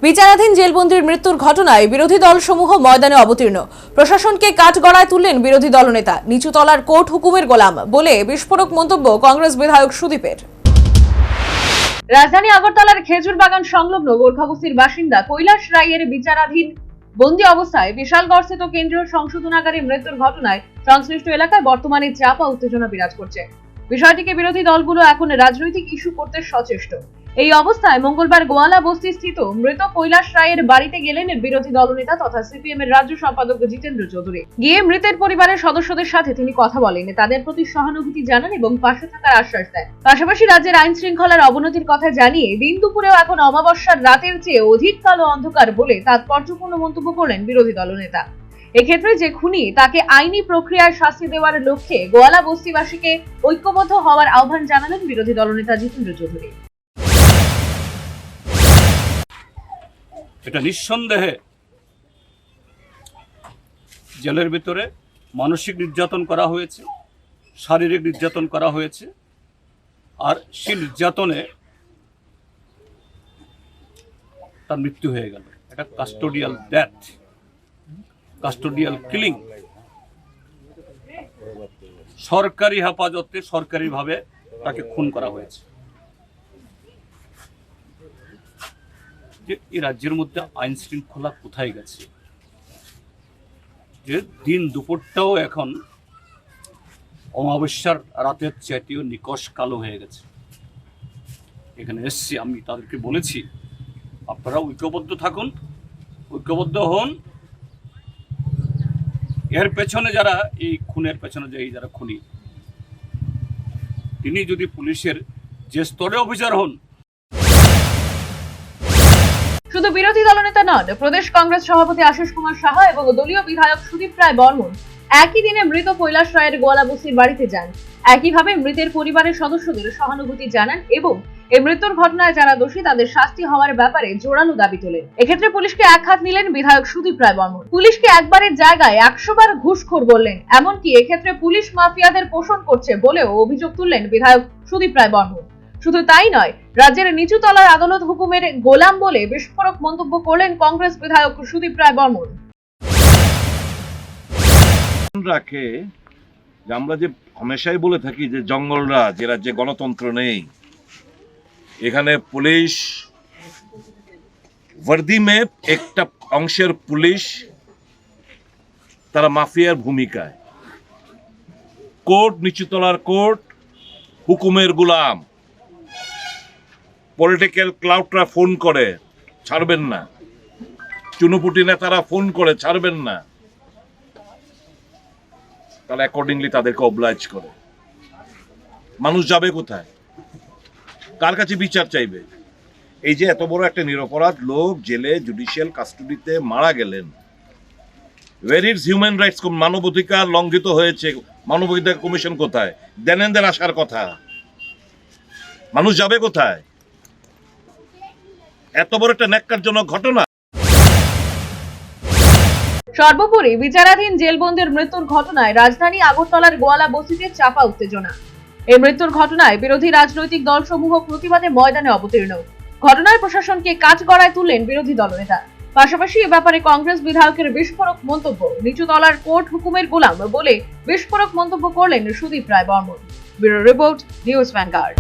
বিচারাধীন জেলবন্দির মৃত্যুর ঘটনায় বিরোধী দলসমূহ ময়দানে অবতীর্ণ। প্রশাসনকে কাঠগড়ায় তুললেন বিরোধী দলনেতা। নিচুতলার কোর্ট হুকুমের গোলাম বলে বিস্ফোরক মন্তব্য কংগ্রেস বিধায়ক সুদীপের। রাজধানী আগরতলার খেজুর বাগান সংলগ্ন গোর্খাবস্তির বাসিন্দা কৈলাস রায়ের বিচারাধীন বন্দী অবস্থায় বিশালগড়স্থিত কেন্দ্রীয় সংশোধনাগারে মৃত্যুর ঘটনায় সংশ্লিষ্ট এলাকায় বর্তমানে চাপা উত্তেজনা বিরাজ করছে। বিষয়টিকে বিরোধী দলগুলো এখন রাজনৈতিক ইস্যু করতে সচেষ্ট। এই অবস্থায় মঙ্গলবার গোয়ালা বস্তি স্থিত মৃত কৈলাস রায়ের বাড়িতে গেলেন বিরোধী দলনেতা তথা সিপিএম এর রাজ্য সম্পাদক জিতেন্দ্র চৌধুরী। গিয়ে মৃতের পরিবারের সদস্যদের সাথে তিনি কথা বলেন, তাদের প্রতি সহানুভূতি জানান এবং পাশে থাকার আশ্বাস দেন। পাশাপাশি রাজ্যের আইন শৃঙ্খলার অবনতির কথা জানিয়ে দিন দুপুরেও এখন অমাবস্যার রাতের চেয়ে অধিক কালো অন্ধকার বলে তাৎপর্যপূর্ণ মন্তব্য করলেন বিরোধী দলনেতা। এক্ষেত্রে যে খুনি তাকে আইনি প্রক্রিয়ায় শাস্তি দেওয়ার লক্ষ্যে গোয়ালা বস্তিবাসীকে ঐক্যবদ্ধ হওয়ার আহ্বান জানালেন বিরোধী দলনেতা জিতেন্দ্র চৌধুরী। এটা নিঃসন্দেহে জেলের ভিতরে মানসিক নির্যাতন করা হয়েছে, শারীরিক নির্যাতন করা হয়েছে, আর সেই নির্যাতনে তার মৃত্যু হয়ে গেল। এটা কাস্টোডিয়াল ডেথ, কাস্টোডিয়াল কিলিং। সরকারি হেফাজতে সরকারিভাবে তাকে খুন করা হয়েছে। যে এই রাজ্যের মধ্যে আইন শৃঙ্খলা কোথায় গেছে? যে দিন দুপুরটাও এখন অমাবস্যার রাতের চাইতেও নিকষ কালো হয়ে গেছে। এখানে এসছি, আমি তাদেরকে বলেছি আপনারা ঐক্যবদ্ধ থাকুন, ঐক্যবদ্ধ হন। এর পেছনে যারা এই খুনের পেছনে যারা খুনি, তিনি যদি পুলিশের যে স্তরে অফিসার হন। শুধু বিরোধী দলনেতা নন, প্রদেশ কংগ্রেস সভাপতি আশিস কুমার সাহা এবং দলীয় বিধায়ক সুদীপ রায় বর্মন একই দিনে মৃত কৈলাস রায়ের গোয়ালা বস্তির বাড়িতে যান। একইভাবে মৃতের পরিবারের সদস্যদের সহানুভূতি জানান এবং এই মৃত্যুর ঘটনায় যারা দোষী তাদের শাস্তি হওয়ার ব্যাপারে জোরালো দাবি তোলেন। এক্ষেত্রে পুলিশকে একহাত নিলেন বিধায়ক সুদীপ রায় বর্মন। পুলিশকে একবারের জায়গায় 100 বার ঘুষখোর বললেন, এমনকি এক্ষেত্রে পুলিশ মাফিয়াদের পোষণ করছে বলেও অভিযোগ তুললেন বিধায়ক সুদীপ রায় বর্মন। শুধু তাই নয়, রাজ্যের নিচু তলার আদালত হুকুমের গোলাম বলে বিস্ফোরক মন্তব্য করলেন কংগ্রেস বিধায়ক সুদীপ রায় বর্মন। রাখে যে আমরা যে হামেশাই বলে থাকি যে জঙ্গলরা যে রাজ্যে গণতন্ত্র নেই, এখানে পুলিশ वर्दी में একটা অংশের পুলিশ তারা মাফিয়ার ভূমিকায়, কোর্ট নিচুতলার কোর্ট হুকুমের গোলাম। পলিটিক্যাল ক্লাউডরা ফোন করে ছাড়বেন না, চুনুপুটি নেতারা ফোন করে ছাড়বেন না, তারা অ্যাকর্ডিংলি তাদেরকে অবলাইজ করে। মানুষ যাবে কোথায়? কার কাছে বিচার চাইবে? এই যে এত বড় একটা নিরপরাধ লোক জেলে জুডিশিয়াল কাস্টডিতে মারা গেলেন, ওয়্যার ইজ হিউম্যান রাইটস? মানবাধিকার লঙ্ঘিত হয়েছে, মানবাধিকার কমিশন কোথায়? দেনেনদের আসার কথা। মানুষ যাবে কোথায়? এত বড় একটা ন্যাক্কারজনক ঘটনা। সর্বোপরি বিচারাধীন জেলবন্দির মৃত্যুর ঘটনায় রাজধানী আগরতলার গোয়ালা বস্তিতে চাপা উত্তেজনা। এই মৃত্যুর ঘটনায় বিরোধী রাজনৈতিক দলসমূহ প্রতিবাদে ময়দানে অবতীর্ণ। ঘটনায় প্রশাসনকে কাঠগড়ায় তুললেন বিরোধী দলনেতা। পাশাপাশি এ ব্যাপারে কংগ্রেস বিধায়কের বিস্ফোরক মন্তব্য, নিচু তলার কোর্ট হুকুমের গোলাম বলে বিস্ফোরক মন্তব্য করলেন Sudip Roy Barman. Bureau report, News vanguard.